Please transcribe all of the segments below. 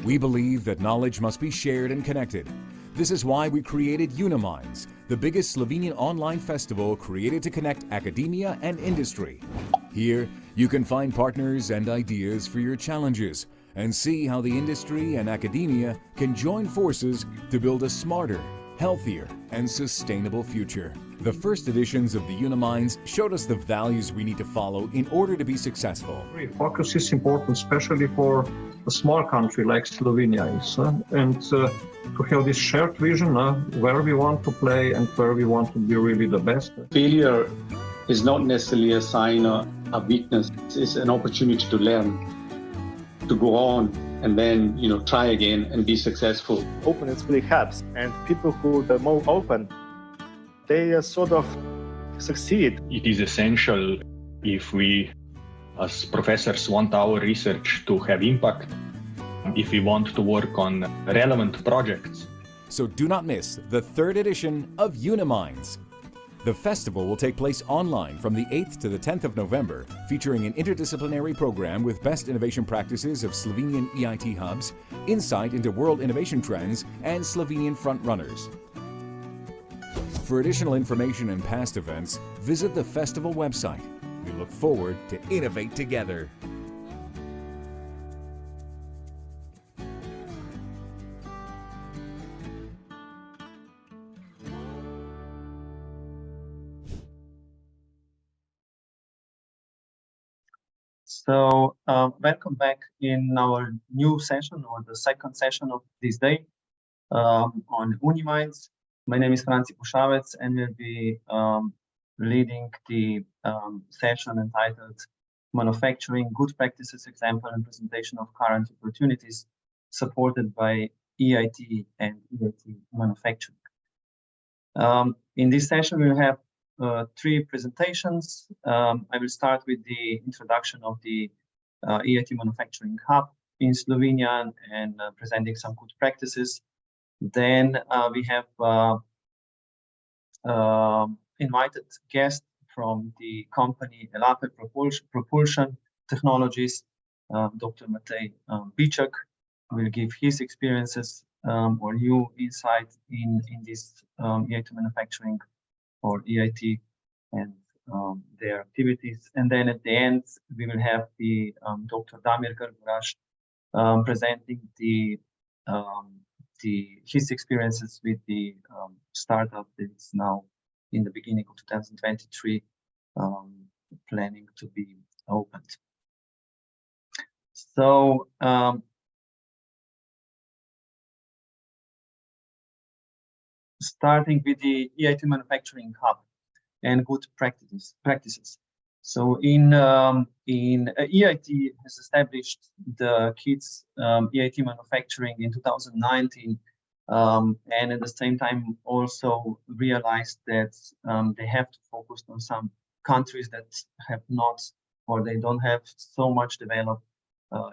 We believe that knowledge must be shared and connected. This is why we created UNI.MINDS, the biggest Slovenian online festival created to connect academia and industry. Here, you can find partners and ideas for your challenges and see how the industry and academia can join forces to build a smarter, healthier, and sustainable future. The first editions of the UNI.MINDS showed us the values we need to follow in order to be successful. Focus is important, especially for a small country like Slovenia is, and to have this shared vision where we want to play and where we want to be really the best. Failure is not necessarily a sign of a weakness. It's an opportunity to learn, to go on, and then try again and be successful. Openness really helps, and people who are more open, they sort of succeed. It is essential if we as professors want our research to have impact, if we want to work on relevant projects. So do not miss the third edition of UNI.MINDS. The festival will take place online from the 8th to the 10th of November, featuring an interdisciplinary program with best innovation practices of Slovenian EIT hubs, insight into world innovation trends, and Slovenian frontrunners. For additional information and past events, visit the festival website. We look forward to innovate together. So, welcome back in our new session, or the second session of this day on UNI.MINDS. My name is Franci Pušavec, and we'll be leading the session entitled Manufacturing Good Practices Example and Presentation of Current Opportunities, supported by EIT and EIT Manufacturing. In this session, we'll have three presentations. I will start with the introduction of the EIT Manufacturing Hub in Slovenia and presenting some good practices. Then we have invited guest from the company Elaphe Propulsion Technologies, Dr. Matej Biček will give his experiences or new insight in this EIT manufacturing or EIT and their activities. And then at the end, we will have the Dr. Damir Grguraš presenting his experiences with the startup that's now in the beginning of 2023 planning to be opened. So starting with the EIT Manufacturing Hub and good practices. So in EIT has established the KIDS EIT Manufacturing in 2019, and at the same time also realized that they have to focus on some countries that have not, or they don't have so much developed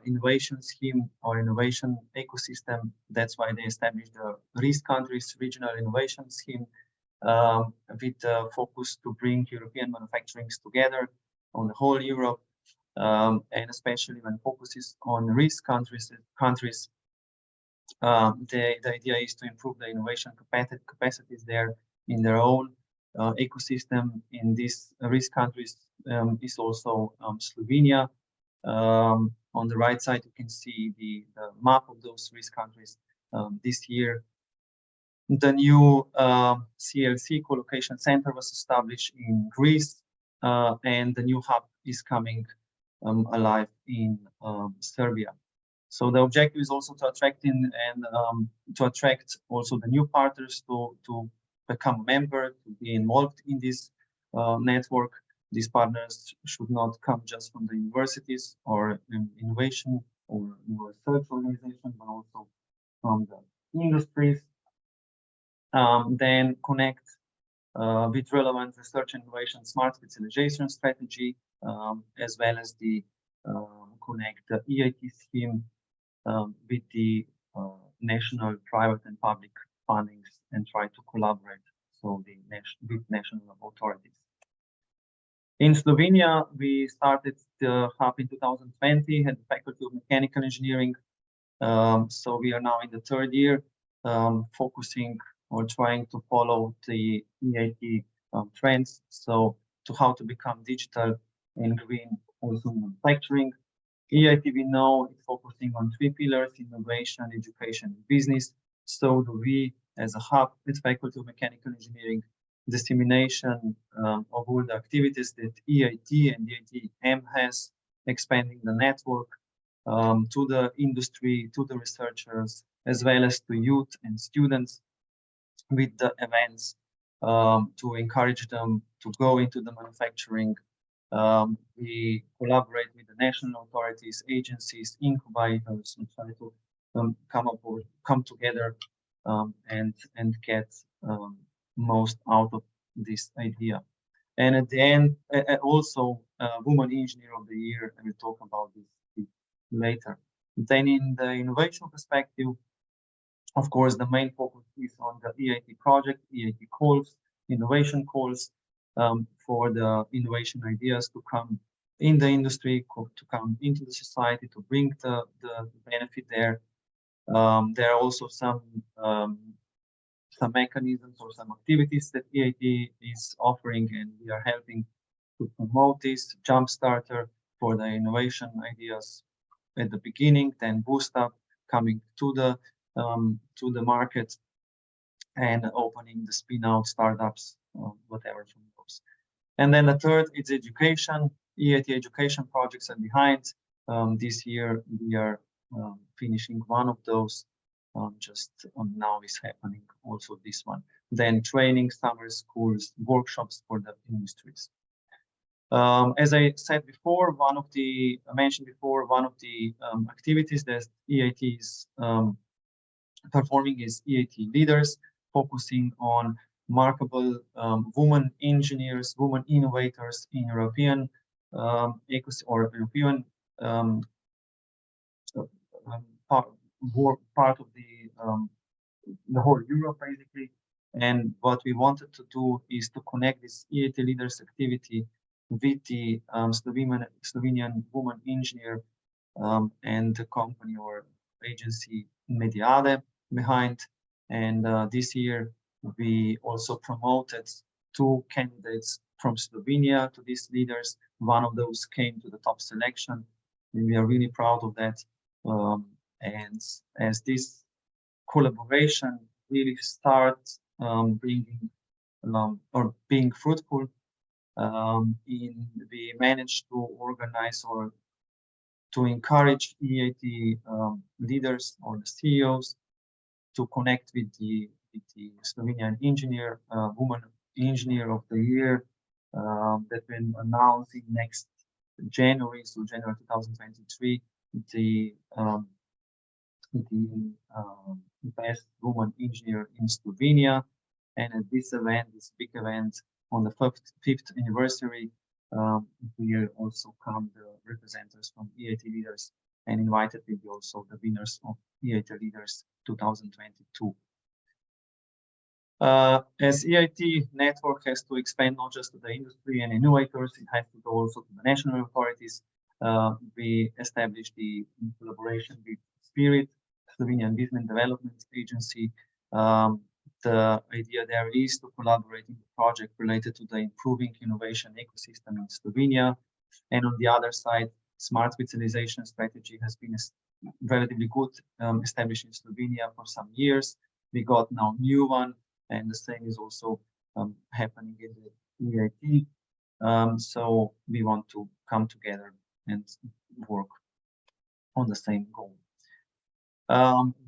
innovation scheme or innovation ecosystem. That's why they established the RISC countries regional innovation scheme with the focus to bring European manufacturing together on the whole Europe, and especially when focuses on RISC countries. The idea is to improve the innovation capacities there in their own ecosystem. In these RISC countries is also Slovenia. On the right side, you can see the map of those RISC countries. This year, the new CLC co-location center was established in Greece, and the new hub is coming alive in Serbia. So the objective is also to attract also the new partners to become a member, to be involved in this network. These partners should not come just from the universities or innovation or research organization, but also from the industries. Then connect with relevant research and innovation smart specialization strategy, as well as the connect the EIT scheme with the national, private, and public fundings, and try to collaborate with national authorities. In Slovenia, we started the hub in 2020, had the Faculty of Mechanical Engineering So we are now in the third year, focusing or trying to follow the EIT trends. So to how to become digital and green also in manufacturing. EIT, we know, is focusing on 3 pillars: innovation, education, and business. So do we, as a hub at Faculty of Mechanical Engineering, dissemination of all the activities that EIT and EIT M has, expanding the network to the industry, to the researchers, as well as to youth and students with the events to encourage them to go into the manufacturing. We collaborate with the national authorities, agencies, incubators, and try to come together and get most out of this idea. And at the end, also Woman Engineer of the Year, and we'll talk about this later. Then in the innovation perspective, of course, the main focus is on the EIT project, EIT calls, innovation calls, for the innovation ideas to come in the industry, to come into the society, to bring the benefit there. There are also some mechanisms or some activities that EIT is offering, and we are helping to promote this. Jumpstarter for the innovation ideas at the beginning, then BoostUP coming to the market and opening the spin-out startups, whatever from those. And then the third is education. EIT education projects are behind. This year we are finishing one of those. Just now is happening also this one. Then training, summer schools, workshops for the industries. As I said before, I mentioned before, one of the activities that EIT is performing is EIT Leaders, focusing on remarkable women engineers, women innovators in European European part of the whole Europe, basically. And what we wanted to do is to connect this EIT Leaders activity with the Slovenian woman engineer and the company or agency Mediade behind. And this year we also promoted 2 candidates from Slovenia to these leaders. One of those came to the top selection, and we are really proud of that. And as this collaboration really starts bringing or being fruitful, we managed to organize or to encourage EIT leaders or the CEOs to connect with the Slovenian engineer, woman engineer of the year, that will announce in next January, so January 2023, the best woman engineer in Slovenia. And at this event, this big event on the 5th anniversary, will also come the representatives from EIT Leaders, and invited will be also the winners of EIT Leaders 2022. As EIT network has to expand not just to the industry and innovators, it has to go also to the national authorities. We established the collaboration with Spirit, Slovenian Business Development Agency. The idea there is to collaborate in the project related to the improving innovation ecosystem in Slovenia. And on the other side, smart specialization strategy has been relatively good, established in Slovenia for some years. We got now new one, and the same is also happening in the EIT. So we want to come together and work on the same goal.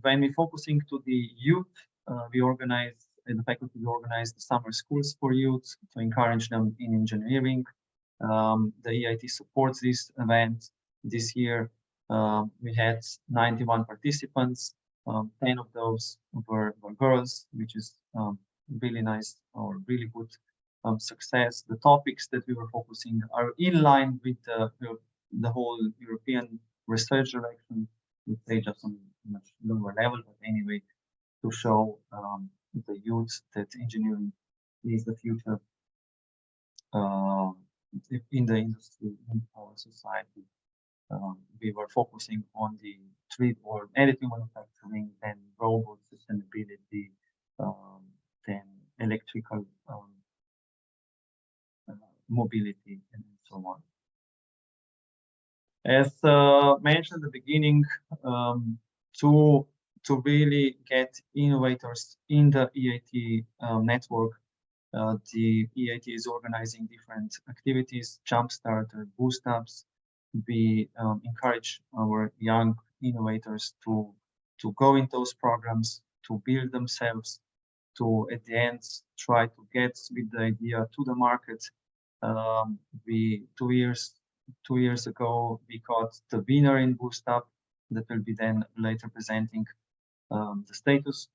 When we're focusing to the youth, we organize, in the faculty, we organize the summer schools for youth to encourage them in engineering. The EIT supports this event. This year, we had 91 participants. 10 of those were girls, which is really nice or really good success. The topics that we were focusing are in line with the whole European research direction. We say just on a much lower level, but anyway, to show the youth that engineering is the future in the industry, in our society. we were focusing on the 3D or additive manufacturing, then robot sustainability, then electrical mobility, and so on. As mentioned at the beginning, to really get innovators in the EIT network, the EIT is organizing different activities, Jumpstarter, BoostUPs. We encourage our young innovators to go in those programs, to build themselves, to at the end try to get with the idea to the market. We 2 years ago we got the winner in BoostUP that will be then later presenting the status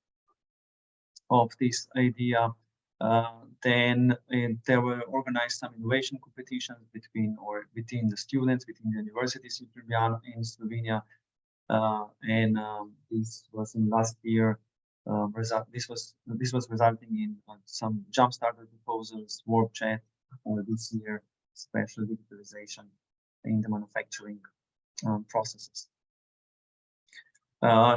of this idea. Then there were organized some innovation competitions within the students, within the universities in Slovenia, and this was in last year. This was resulting in some Jumpstarter proposals, work chat this year, special digitalization in the manufacturing processes.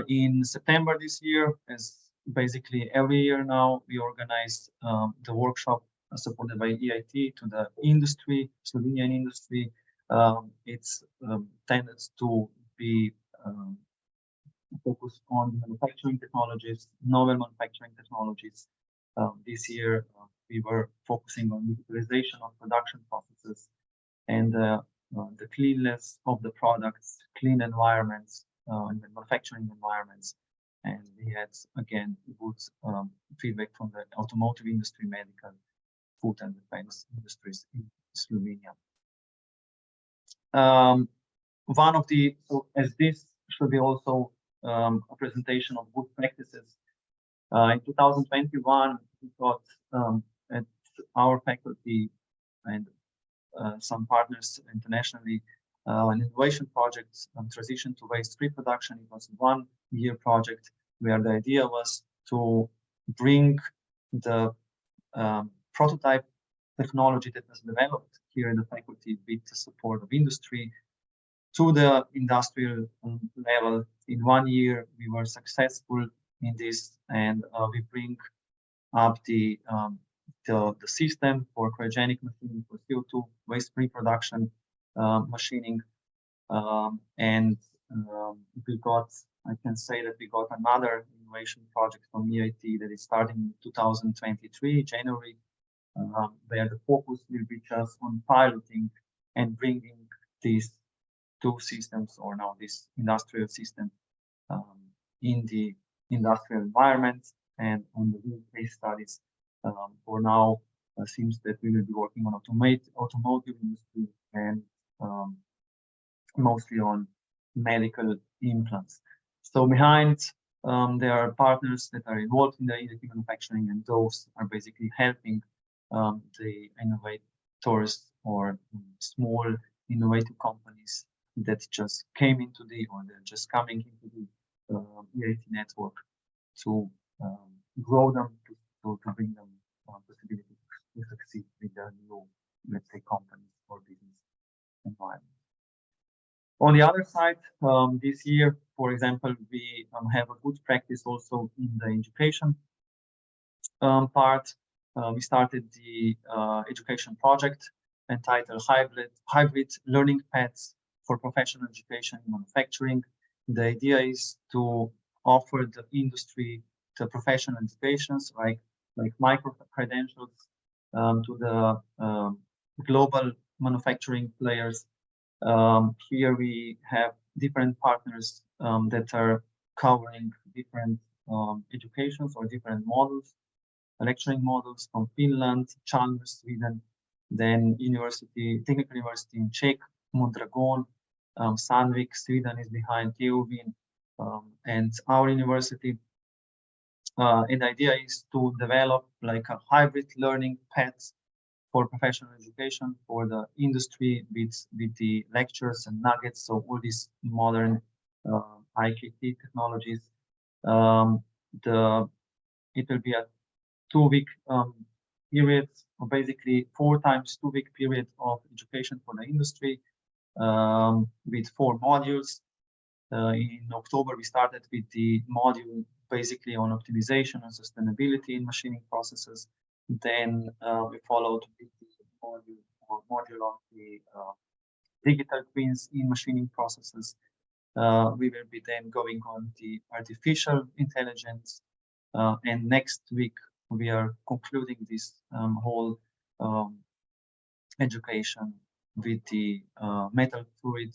In September this year, as basically every year now, we organized the workshop supported by EIT to the industry, Slovenian industry. It's tended to be focused on manufacturing technologies, novel manufacturing technologies. This year, we were focusing on digitalization of production processes and the cleanness of the products, clean environments, and the manufacturing environments. And we had, again, good feedback from the automotive industry, medical, food and defense industries in Slovenia. One of the, as this should be also a presentation of good practices. In 2021, we got at our faculty and some partners internationally an innovation project on transition to waste-free production. It was a 1-year project where the idea was to bring the prototype technology that was developed here in the faculty with the support of industry to the industrial level. In 1 year, we were successful in this, and we bring up the system for cryogenic machining for CO2 waste-free production machining, and we got, I can say that we got another innovation project from EIT that is starting in 2023, January, where the focus will be just on piloting and bringing these 2 systems, or now this industrial system, in the industrial environment and on the real case studies. For now, seems that we will be working on automotive industry and mostly on medical implants. So behind, there are partners that are involved in the EIT manufacturing, and those are basically helping the innovators or small innovative companies that just came into or they're just coming into the EIT network to grow them, to bring them possibility to succeed with their new, let's say, companies or business environment. On the other side, this year, for example, we have a good practice also in the education part. We started the education project entitled Hybrid Learning Paths for Professional Education in Manufacturing. The idea is to offer the industry the professional educations like micro credentials to the global manufacturing players. Here we have different partners that are covering different educations or different models, lecturing models from Finland, Chalmers, Sweden, then technical university in Czech, Mondragon, Sandvik, Sweden is behind, TUVin, and our university. And the idea is to develop like a hybrid learning path for professional education for the industry with the lectures and nuggets. So all these modern IKT technologies. It will be a 2-week period, or basically 4 times 2-week period of education for the industry. with 4 modules. In October, we started with the module basically on optimization and sustainability in machining processes. Then we followed with the module on the digital twins in machining processes. We will be then going on the artificial intelligence. And next week, we are concluding this whole education with the metal fluid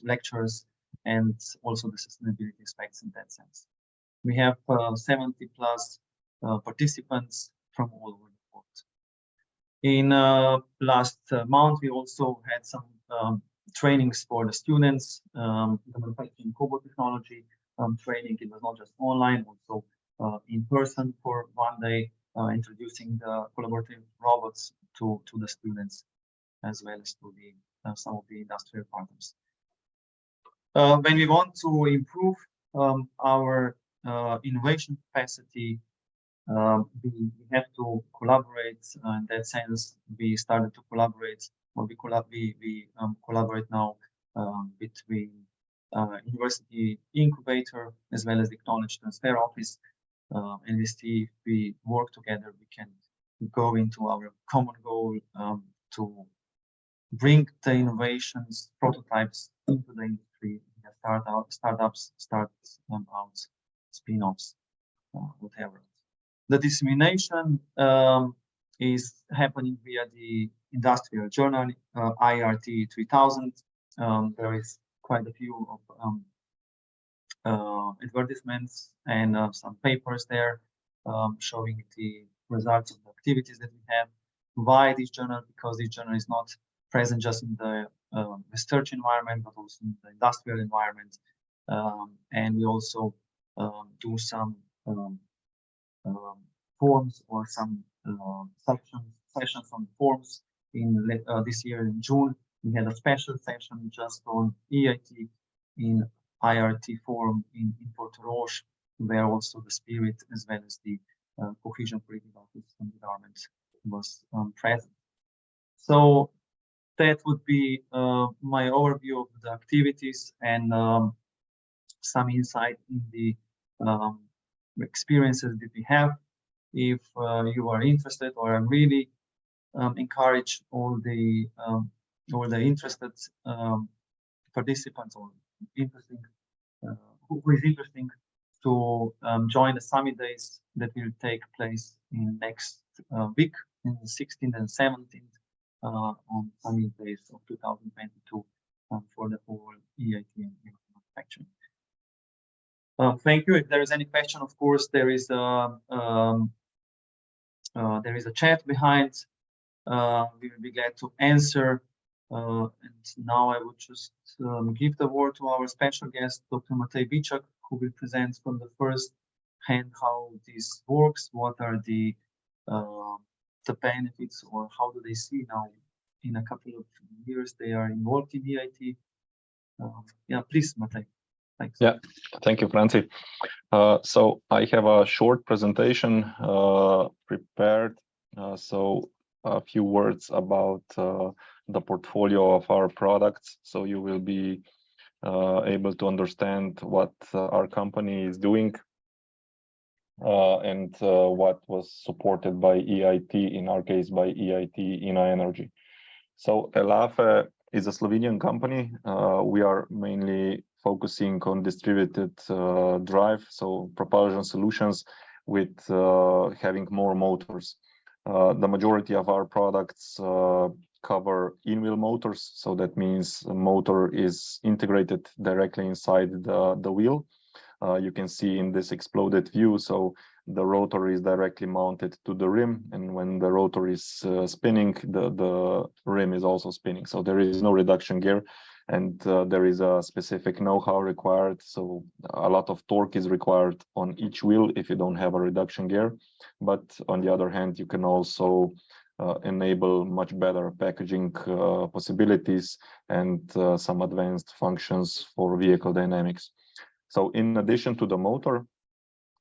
lectures and also the sustainability aspects in that sense. We have 70 plus participants from all over the world. In last month, we also had some trainings for the students, the manufacturing cobalt technology training. It was not just online, also in person for 1 day, introducing the collaborative robots to the students, as well as to the some of the industrial partners. When we want to improve our innovation capacity, we have to collaborate. In that sense, we started to collaborate, or we collaborate now between University Incubator as well as the Knowledge Transfer Office, and we see if we work together, we can go into our common goal to bring the innovations, prototypes into the industry, startups, out, spin-offs, whatever. The dissemination is happening via the industrial journal, IRT 3000. There is quite a few of advertisements and some papers there showing the results of the activities that we have. Why this journal? Because this journal is not present just in the research environment, but also in the industrial environment. And we also do some forums or some sessions on forums. In this year in June, we had a special session just on EIT in IRT forum in Porto Roche, where also the spirit as well as the cohesion political office from the government was present. So that would be my overview of the activities and some insight in the experiences that we have. If you are interested, or I really encourage all the interested participants or who is interesting to join the summit days that will take place in next week, in the 16th and 17th on summit days of 2022 for the whole EIT manufacturing. Thank you. If there is any question, of course, there is a chat behind. We will be glad to answer. And now I would just give the word to our special guest, Dr. Matej Biček, who will present from the first hand how this works, what are the benefits, or how do they see now in a couple of years they are involved in EIT. Yeah, please, Matej. Thanks. Yeah, thank you, Franci. So I have a short presentation prepared. So a few words about the portfolio of our products, so you will be able to understand what our company is doing and what was supported by EIT, in our case by EIT INA Energy. So Elaphe is a Slovenian company. We are mainly focusing on distributed drive, so propulsion solutions with having more motors. The majority of our products cover in-wheel motors, so that means the motor is integrated directly inside the wheel. You can see in this exploded view, so the rotor is directly mounted to the rim, and when the rotor is spinning, the rim is also spinning. So there is no reduction gear, and there is a specific know-how required. So a lot of torque is required on each wheel if you don't have a reduction gear. But on the other hand, you can also enable much better packaging possibilities and some advanced functions for vehicle dynamics. So in addition to the motor,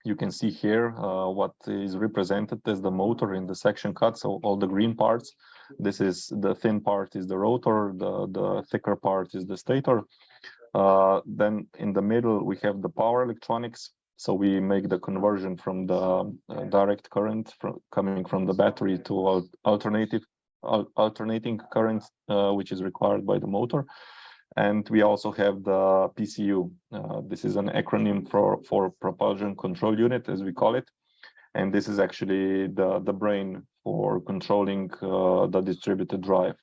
You can see here what is represented as the motor in the section cut. So all the green parts, this is the thin part is the rotor, the thicker part is the stator. Then in the middle, we have the power electronics. So we make the conversion from the direct current coming from the battery to alternating current, which is required by the motor. And we also have the PCU. This is an acronym for Propulsion Control Unit, as we call it. And this is actually the brain for controlling the distributed drive.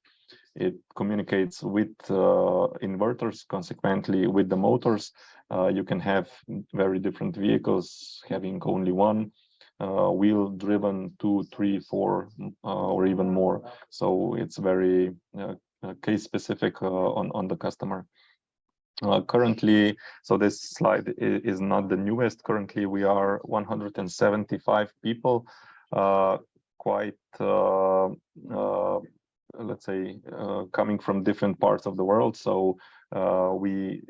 It communicates with inverters, consequently with the motors. You can have very different vehicles having only one wheel driven, 2, 3, 4, or even more. So it's very case specific on the customer. Currently, so this slide is not the newest. Currently, we are 175 people, quite let's say coming from different parts of the world. So we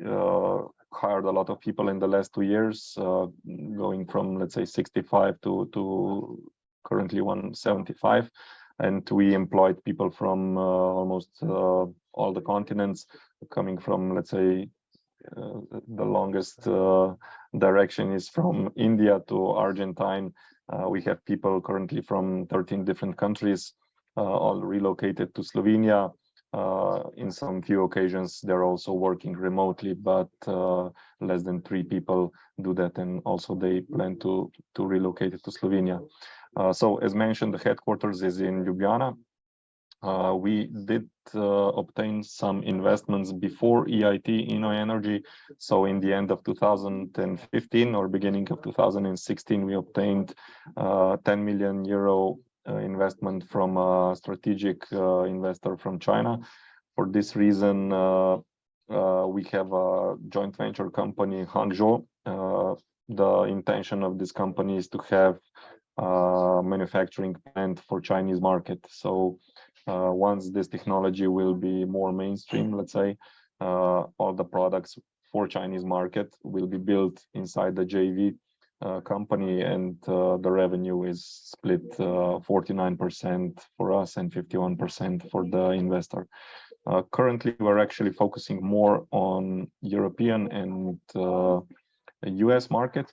hired a lot of people in the last 2 years, going from, let's say, 65 to currently 175. And we employed people from almost all the continents, coming from, let's say, the longest direction is from India to Argentine. We have people currently from 13 different countries, all relocated to Slovenia. In some few occasions, they're also working remotely, but less than 3 people do that, and also they plan to relocate it to Slovenia. So as mentioned, the headquarters is in Ljubljana. We did obtain some investments before EIT InnoEnergy. So in the end of 2015 or beginning of 2016, we obtained 10 million euro investment from a strategic investor from China. For this reason, we have a joint venture company, Hangzhou. The intention of this company is to have manufacturing plant for Chinese market. So once this technology will be more mainstream, let's say, all the products for Chinese market will be built inside the JV company, and the revenue is split 49% for us and 51% for the investor. Currently, we're actually focusing more on European and US market.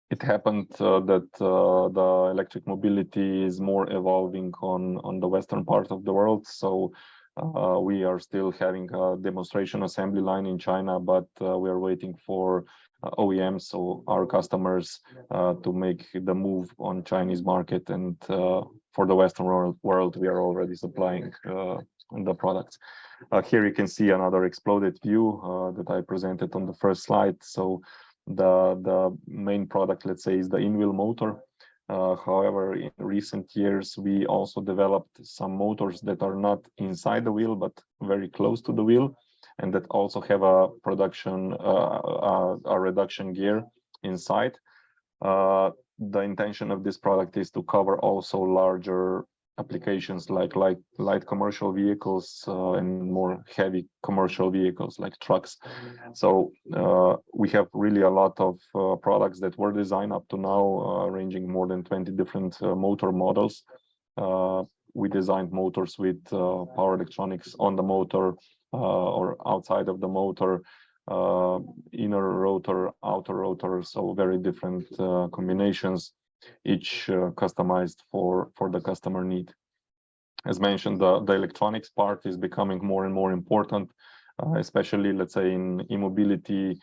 It happened that the electric mobility is more evolving on the western part of the world. So we are still having a demonstration assembly line in China, but we are waiting for OEMs, so our customers, to make the move on Chinese market. And for the Western world, we are already supplying the products. Here you can see another exploded view that I presented on the first slide. So the main product, let's say, is the in-wheel motor. However, in recent years, we also developed some motors that are not inside the wheel, but very close to the wheel, and that also have a production, a reduction gear inside. The intention of this product is to cover also larger applications like light commercial vehicles and more heavy commercial vehicles like trucks. So we have really a lot of products that were designed up to now, ranging more than 20 different motor models. We designed motors with power electronics on the motor or outside of the motor, inner rotor, outer rotor, so very different combinations, each customized for the customer need. As mentioned, the electronics part is becoming more and more important, especially, let's say, in e-mobility,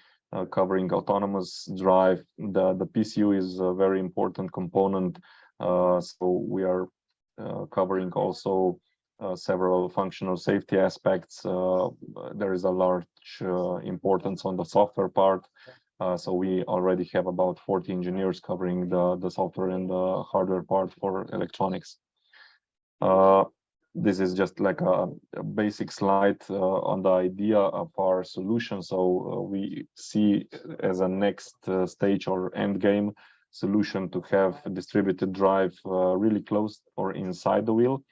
covering autonomous drive. The PCU is a very important component, so we are covering also several functional safety aspects. There is a large importance on the software part. So we already have about 40 engineers covering the software and the hardware part for electronics. This is just like a basic slide on the idea of our solution. So we see as a next stage or end game solution to have distributed drive really close or inside the wheel.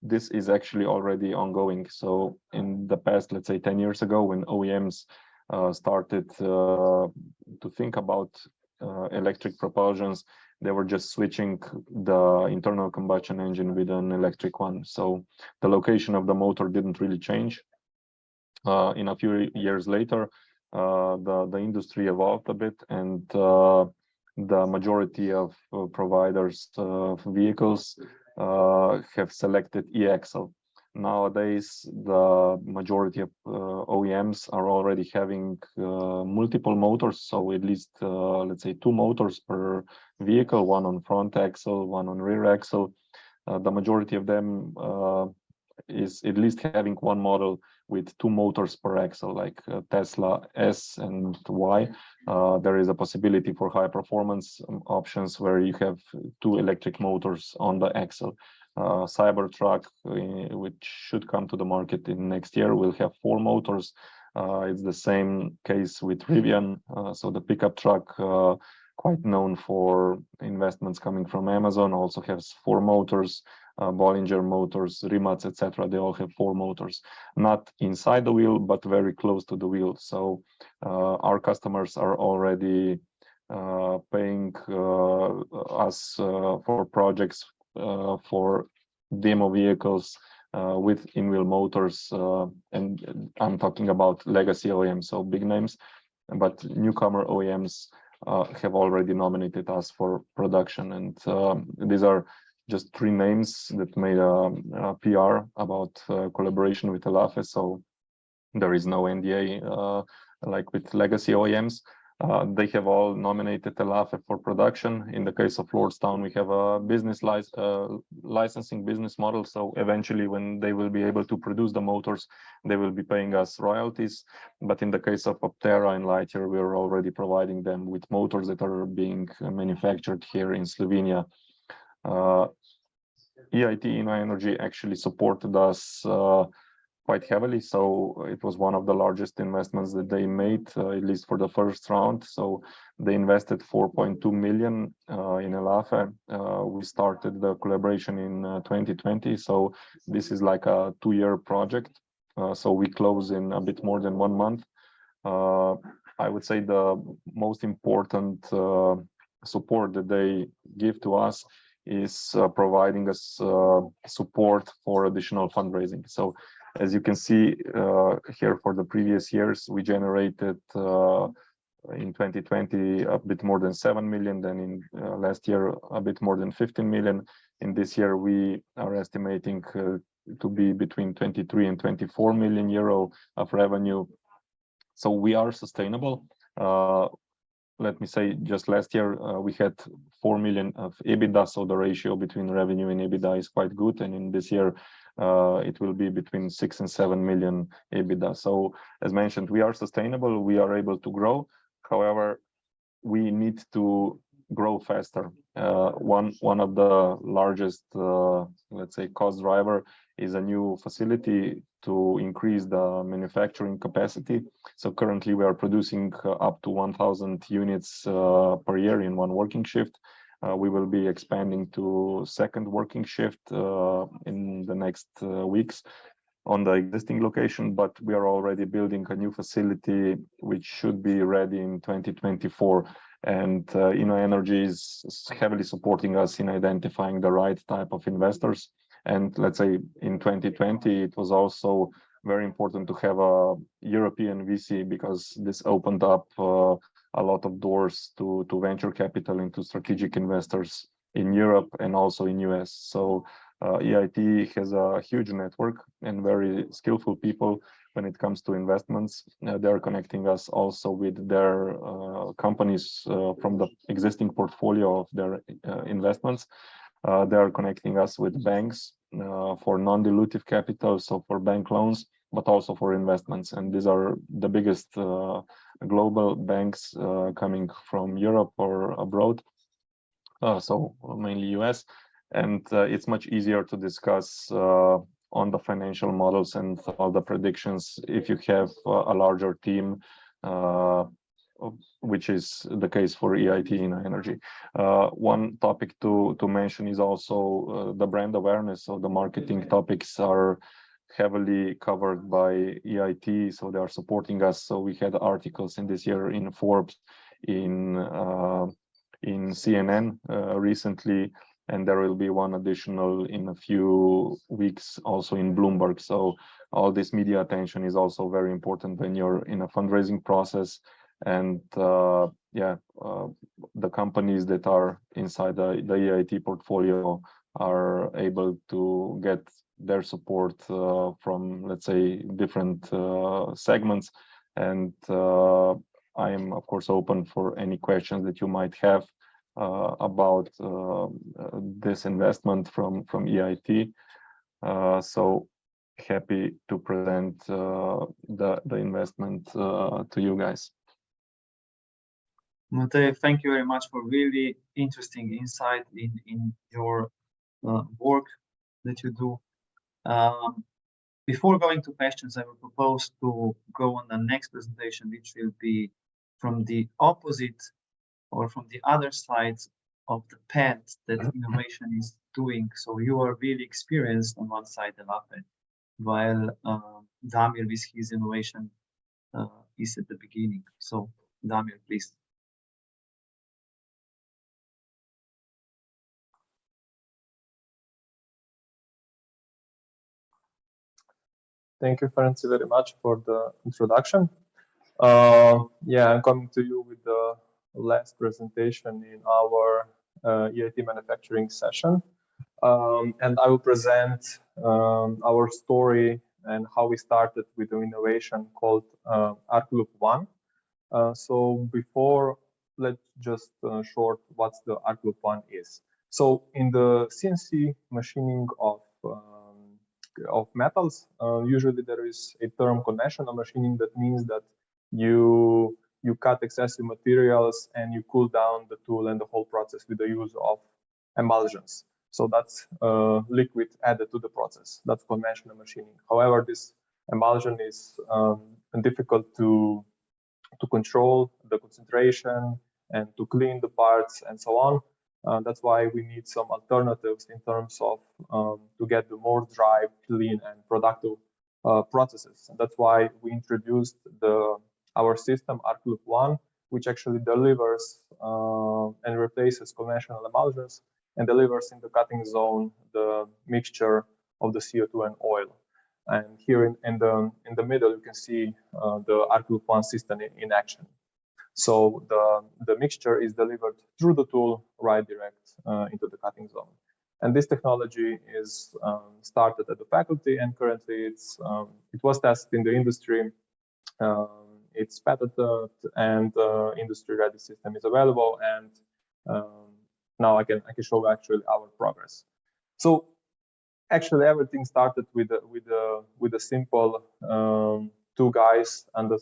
This is actually already ongoing. So in the past, let's say 10 years ago, when OEMs started to think about electric propulsions, they were just switching the internal combustion engine with an electric one. So the location of the motor didn't really change. In a few years later, the industry evolved a bit, and the majority of providers of vehicles have selected e-axle. Nowadays, the majority of OEMs are already having multiple motors, so at least let's say 2 motors per vehicle, one on front axle, one on rear axle. The majority of them is at least having one model with 2 motors per axle, like Tesla S and Y. There is a possibility for high performance options where you have 2 electric motors on the axle. Cybertruck, which should come to the market in next year, will have 4 motors. It's the same case with Rivian. So the pickup truck, quite known for investments coming from Amazon, also has 4 motors. Bollinger Motors, Rimac, etc. They all have 4 motors, not inside the wheel, but very close to the wheel. So our customers are already paying us for projects for demo vehicles with in-wheel motors, and I'm talking about legacy OEMs, so big names, but newcomer OEMs have already nominated us for production, and these are just 3 names that made a PR about collaboration with Elaphe. So there is no NDA like with legacy OEMs. They have all nominated Elaphe for production. In the case of Lordstown, we have a business licensing business model. So eventually, when they will be able to produce the motors, they will be paying us royalties. But in the case of Optera and Lightyear, we are already providing them with motors that are being manufactured here in Slovenia. EIT Energy actually supported us quite heavily, so it was one of the largest investments that they made, at least for the first round. So they invested 4.2 million in Elaphe. We started the collaboration in 2020, so this is like a 2-year project. So we close in a bit more than 1 month. I would say the most important support that they give to us is providing us support for additional fundraising. So as you can see here, for the previous years, we generated in 2020 a bit more than 7 million, then in last year a bit more than 15 million. In this year we are estimating to be between 23 and 24 million euro of revenue. So we are sustainable. Let me say, just last year we had 4 million of EBITDA, so the ratio between revenue and EBITDA is quite good, and in this year it will be between 6 and 7 million EBITDA. So as mentioned, we are sustainable, we are able to grow. However, we need to grow faster. One of the largest, let's say, cost driver is a new facility to increase the manufacturing capacity. So currently we are producing up to 1,000 units per year in 1 working shift. We will be expanding to 2nd working shift in the next weeks on the existing location, but we are already building a new facility which should be ready in 2024. And Energy is heavily supporting us in identifying the right type of investors. And let's say in 2020, it was also very important to have a European VC, because this opened up a lot of doors to venture capital into strategic investors in Europe and also in US. So EIT has a huge network and very skillful people when it comes to investments. They are connecting us also with their companies from the existing portfolio of their investments. They are connecting us with banks for non-dilutive capital, so for bank loans, but also for investments. And these are the biggest global banks coming from Europe or abroad, so mainly US. And it's much easier to discuss on the financial models and all the predictions if you have a larger team, which is the case for EIT Energy. One topic to mention is also the brand awareness. So the marketing topics are heavily covered by EIT, so they are supporting us. So we had articles in this year in Forbes, in CNN recently, and there will be one additional in a few weeks also in Bloomberg. So all this media attention is also very important when you're in a fundraising process. And the companies that are inside the EIT portfolio are able to get their support from, let's say, different segments. And I am, of course, open for any questions that you might have about this investment from EIT. So happy to present the investment to you guys. Matej, thank you very much for really interesting insight in your work that you do. Before going to questions, I will propose to go on the next presentation, which will be from the opposite or from the other side of the path that innovation is doing. So you are really experienced on one side, Elaphe, while Damir with his innovation is at the beginning. So Damir, please. Thank you, Franci, very much for the introduction. I'm coming to you with the last presentation in our EIT Manufacturing session. And I will present our story and how we started with an innovation called ArcLoop One. So before, let's just short what's the ArcLoop One is. So in the CNC machining of metals, usually there is a term conventional machining that means that you cut excessive materials and you cool down the tool and the whole process with the use of emulsions. So that's liquid added to the process. That's conventional machining. However, this emulsion is difficult to control the concentration and to clean the parts and so on. That's why we need some alternatives in terms of to get the more dry, clean, and productive processes. And that's why we introduced our system ArcLoop One, which actually delivers and replaces conventional emulsions and delivers in the cutting zone the mixture of the CO2 and oil. And here in the middle, you can see the ArcLoop One system in action. So the mixture is delivered through the tool right direct into the cutting zone. And this technology is started at the faculty, and currently it was tested in the industry. It's patented, and industry-ready system is available. And now I can show actually our progress. So actually everything started with a simple two guys under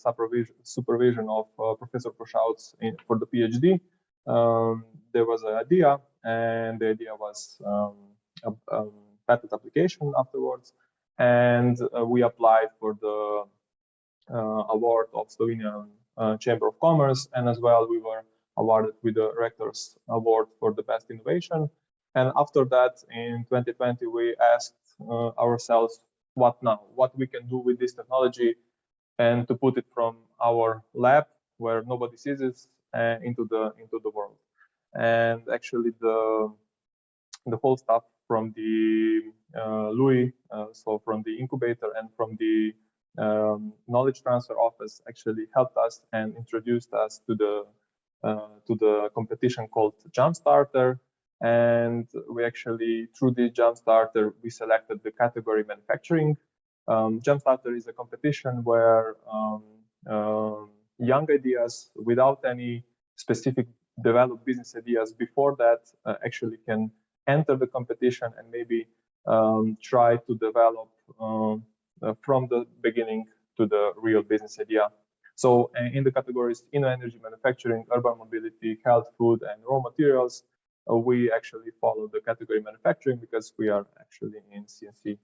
supervision of Professor Pušavec for the PhD. There was an idea, and the idea was a patent application afterwards. And we applied for the award of Slovenian Chamber of Commerce, and as well we were awarded with the Rector's Award for the Best Innovation. And after that, in 2020, we asked ourselves, what now? What we can do with this technology, and to put it from our lab where nobody sees it into the world. And actually the whole stuff from the LUI, so from the incubator and from the knowledge transfer office, actually helped us and introduced us to the competition called Jumpstarter. And we actually, through the Jumpstarter, we selected the category manufacturing. Jumpstarter is a competition where young ideas without any specific developed business ideas before that actually can enter the competition and maybe try to develop from the beginning to the real business idea. So in the categories energy manufacturing, urban mobility, health, food, and raw materials, we actually follow the category manufacturing because we are actually in CNC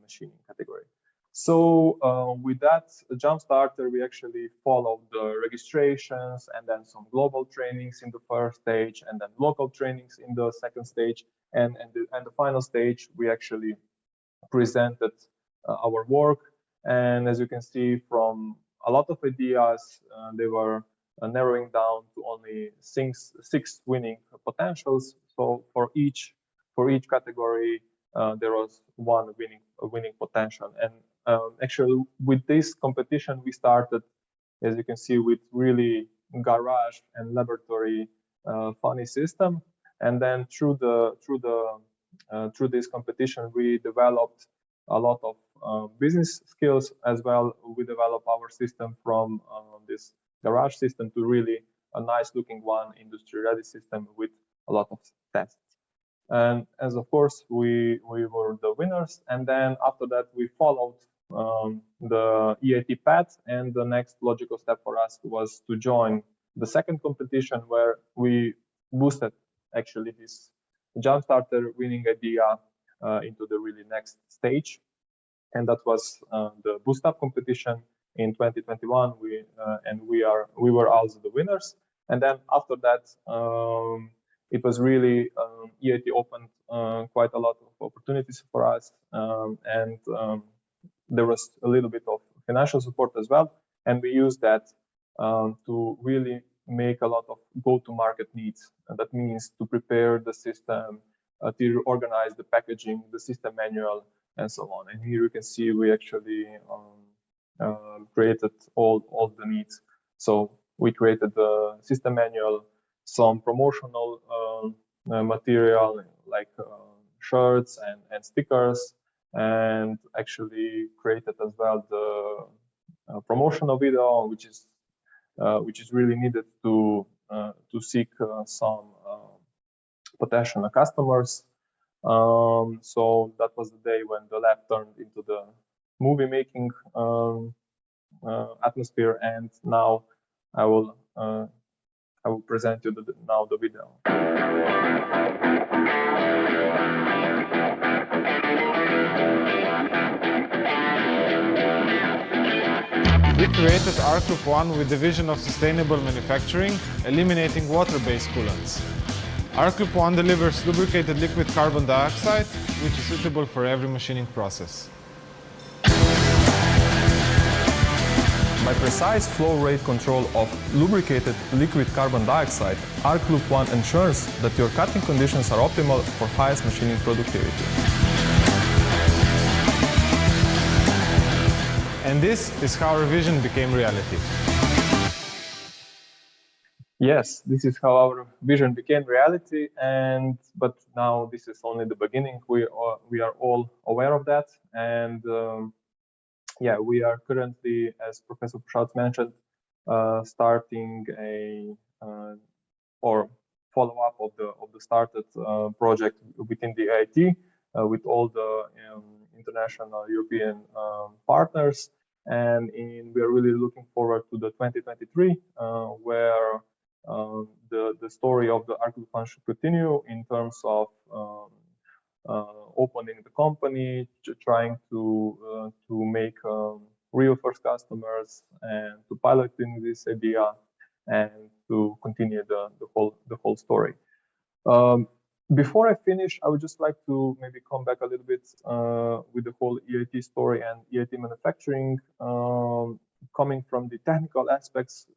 machining category. So with that Jumpstarter, we actually followed the registrations and then some global trainings in the first stage, and then local trainings in the second stage, and the final stage we actually presented our work. And as you can see, from a lot of ideas, they were narrowing down to only six winning potentials. So for each category, there was one winning potential. And actually, with this competition, we started, as you can see, with really garage and laboratory funny system. And then through this competition, we developed a lot of business skills as well. We developed our system from this garage system to really a nice looking one, industry ready system with a lot of tests. And as of course, we were the winners. And then after that, we followed the EIT path. And the next logical step for us was to join the second competition, where we boosted actually this Jumpstarter winning idea into the really next stage. And that was the BoostUP competition in 2021. We were also the winners. And then after that, it was really EIT opened quite a lot of opportunities for us, and there was a little bit of financial support as well. And we used that to really make a lot of go-to-market needs. And that means to prepare the system, to organize the packaging, the system manual, and so on. And here you can see we actually created all the needs. So we created the system manual, some promotional material like shirts and stickers, and actually created as well the promotional video, which is really needed to seek some potential customers. So that was the day when the lab turned into the movie making atmosphere, and now I will present you now the video. We created Group 1 with the vision of sustainable manufacturing, eliminating water-based coolants. Group 1 delivers lubricated liquid carbon dioxide, which is suitable for every machining process. By precise flow rate control of lubricated liquid carbon dioxide, Group 1 ensures that your cutting conditions are optimal for highest machining productivity. And this is how our vision became reality. Yes, this is how our vision became reality, but now this is only the beginning. We are all aware of that, and yeah, we are currently, as Professor Pušavec mentioned, starting or follow-up of the started project within the EIT with all the international European partners, and we are really looking forward to the 2023, where the story of the Group 1 should continue in terms of opening the company, trying to make real first customers, and to piloting this idea, and to continue the whole story. Before I finish, I would just like to maybe come back a little bit with the whole EIT story and EIT manufacturing. Coming from the technical aspects,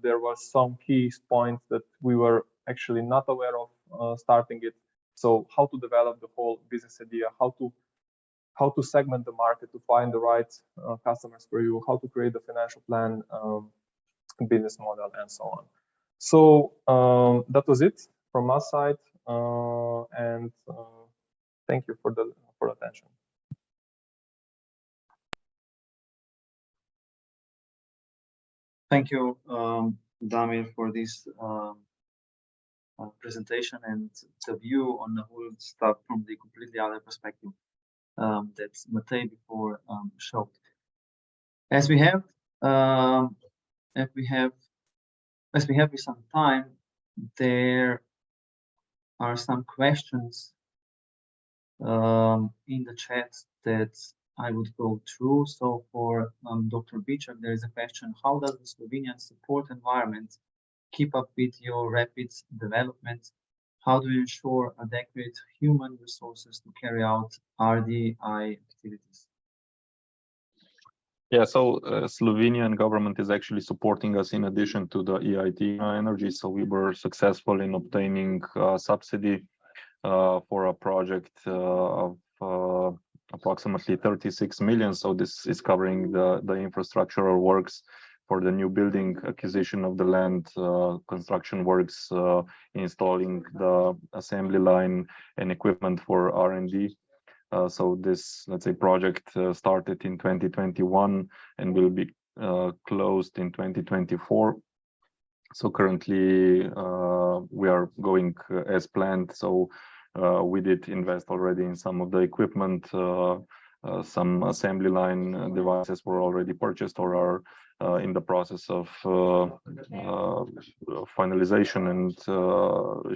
there was some key points that we were actually not aware of starting it. So how to develop the whole business idea, how to segment the market to find the right customers for you, how to create the financial plan, business model, and so on. So that was it from my side, and thank you for attention. Thank you, Damir, for this presentation and the view on the whole stuff from the completely other perspective that Matej before showed. As we have some time, there are some questions in the chat that I would go through. So for Dr. Biček, there is a question: how does the Slovenian support environment keep up with your rapid development? How do you ensure adequate human resources to carry out RD&I activities? Yeah, so Slovenian government is actually supporting us in addition to the EIT Energy. So we were successful in obtaining subsidy for a project of approximately 36 million. So this is covering the infrastructural works for the new building, acquisition of the land, construction works, installing the assembly line and equipment for R&D. So this, let's say, project started in 2021 and will be closed in 2024. So currently we are going as planned. So we did invest already in some of the equipment. Some assembly line devices were already purchased or are in the process of finalization and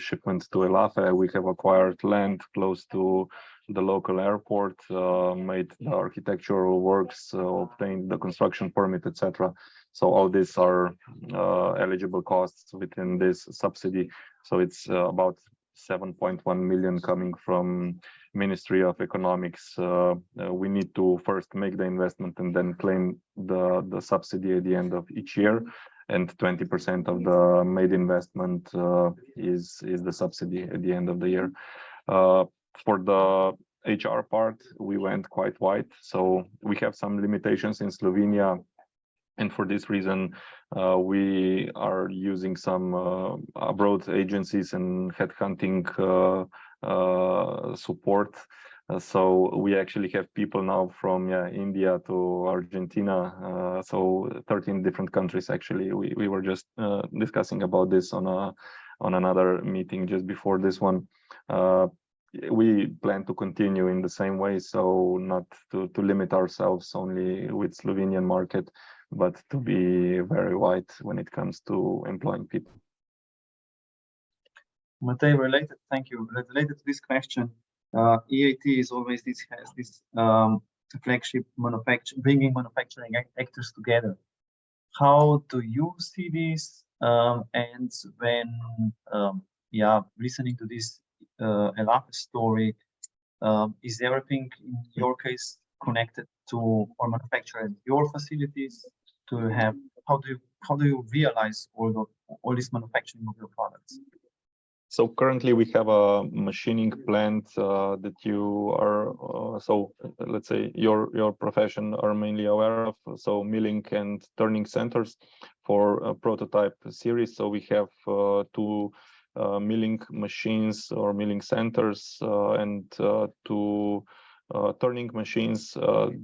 shipment to Elaphe. We have acquired land close to the local airport, made the architectural works, obtained the construction permit, etc. So all these are eligible costs within this subsidy. So it's about 7.1 million coming from Ministry of Economics. We need to first make the investment and then claim the subsidy at the end of each year. And 20% of the made investment is the subsidy at the end of the year. For the HR part, we went quite wide. So we have some limitations in Slovenia. And for this reason, we are using some abroad agencies and headhunting support. So we actually have people now from India to Argentina, so 13 different countries actually. We were just discussing about this on another meeting just before this one. We plan to continue in the same way, so not to limit ourselves only with Slovenian market, but to be very wide when it comes to employing people. Matej, thank you. Related to this question, EIT is always has this flagship bringing manufacturing actors together. How do you see this? And when listening to this Elaphe story, is everything in your case connected to or manufactured your facilities? To have how do you realize all this manufacturing of your products? So currently we have a machining plant that you are so let's say your profession are mainly aware of, so milling and turning centers for a prototype series. So we have two milling machines or milling centers and two turning machines.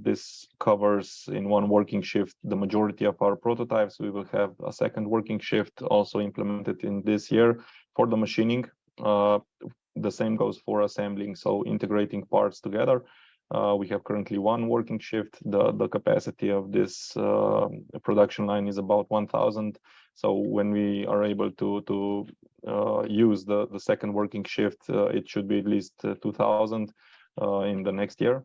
This covers in one working shift the majority of our prototypes. We will have a second working shift also implemented in this year for the machining. The same goes for assembling, so integrating parts together. We have currently one working shift. The capacity of this production line is about 1,000. So when we are able to use the second working shift, it should be at least 2,000 in the next year.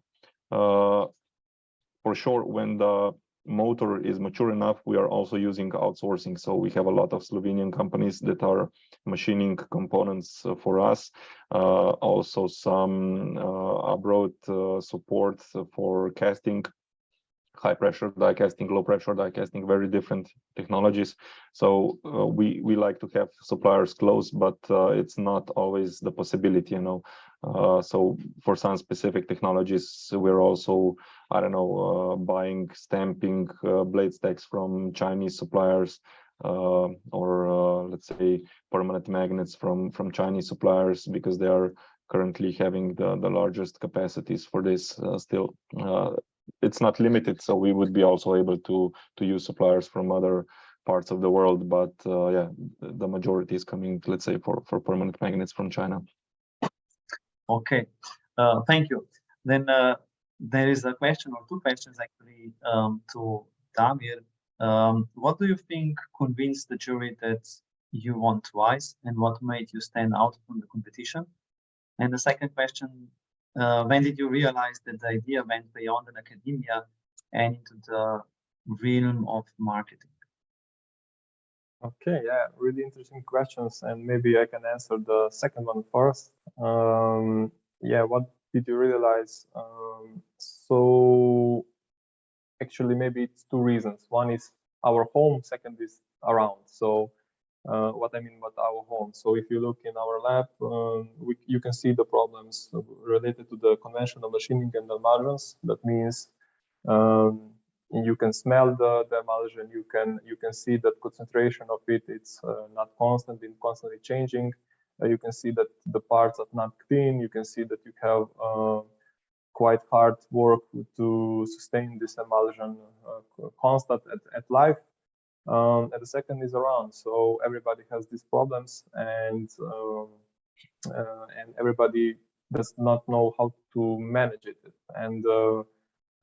For sure, when the motor is mature enough, we are also using outsourcing. So we have a lot of Slovenian companies that are machining components for us. Also some abroad support for casting, high pressure die casting, low pressure die casting, very different technologies. So we like to have suppliers close, but it's not always the possibility, you know. So for some specific technologies, we're also, I don't know, buying stamping blade stacks from Chinese suppliers, or let's say permanent magnets from Chinese suppliers, because they are currently having the largest capacities for this. Still, it's not limited, so we would be also able to use suppliers from other parts of the world, but yeah, the majority is coming, let's say, for permanent magnets from China. Okay, thank you. Then there is a question or two questions actually to Damir. What do you think convinced the jury that you won twice, and what made you stand out from the competition? And the second question, when did you realize that the idea went beyond an academia and into the realm of marketing? Okay, yeah, really interesting questions, and maybe I can answer the second one first. Yeah, what did you realize? So actually maybe it's two reasons. One is our home, second is around. So what I mean about our home. So if you look in our lab, you can see the problems related to the conventional machining and the emulsions. That means you can smell the emulsion. You can see that concentration of it. It's not constant, it's constantly changing. You can see that the parts are not clean. You can see that you have quite hard work to sustain this emulsion constant at life. And the second is around. So everybody has these problems, and everybody does not know how to manage it. And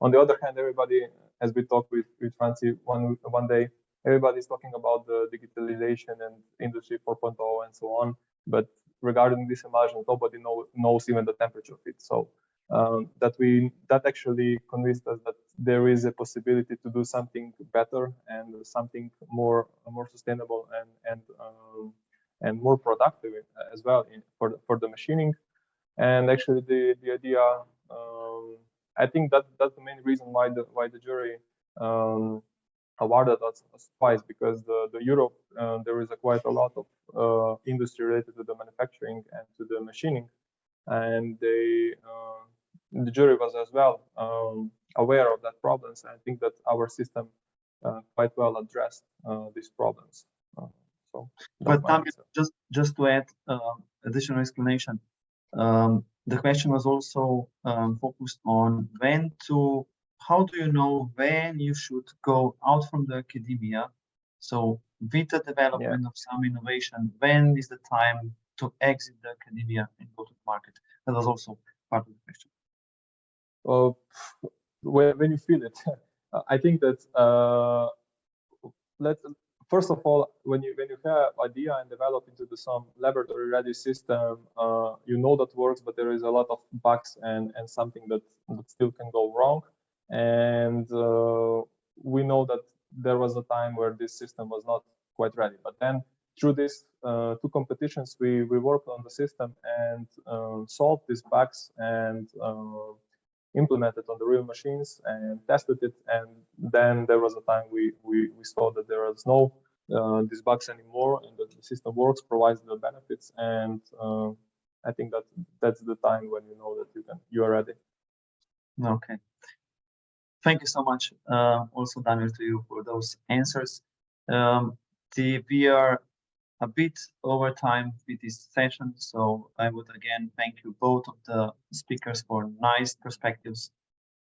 on the other hand, everybody, as we talked with Franci one day, everybody is talking about the digitalization and Industry 4.0 and so on. But regarding this emulsion, nobody knows even the temperature of it. So that actually convinced us that there is a possibility to do something better and something more sustainable and more productive as well for the machining. And actually, the idea, I think that's the main reason why the jury awarded us twice, because the Europe there is quite a lot of industry related to the manufacturing and to the machining, and the jury was as well aware of that problems. I think that our system quite well addressed these problems. But just to add additional explanation, the question was also focused on how do you know when you should go out from the academia? So with the development of some innovation, when is the time to exit the academia and go to the market? That was also part of the question. When you feel it, I think that first of all, when you have idea and develop into some laboratory ready system, you know that works, but there is a lot of bugs and something that still can go wrong. And we know that there was a time where this system was not quite ready. But then through these two competitions, we worked on the system and solved these bugs and implemented on the real machines and tested it. And then there was a time we saw that there was no these bugs anymore, and that the system works, provides the benefits. And I think that's the time when you know that you are ready. Okay. Thank you so much, also Damir, to you for those answers. We are a bit over time with this session, so I would again thank you both of the speakers for nice perspectives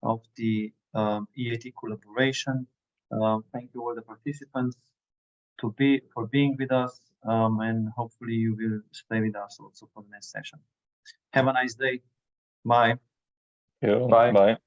of the EIT collaboration. Thank you all the participants for being with us, and hopefully you will stay with us also for the next session. Have a nice day. Bye. Yeah, bye.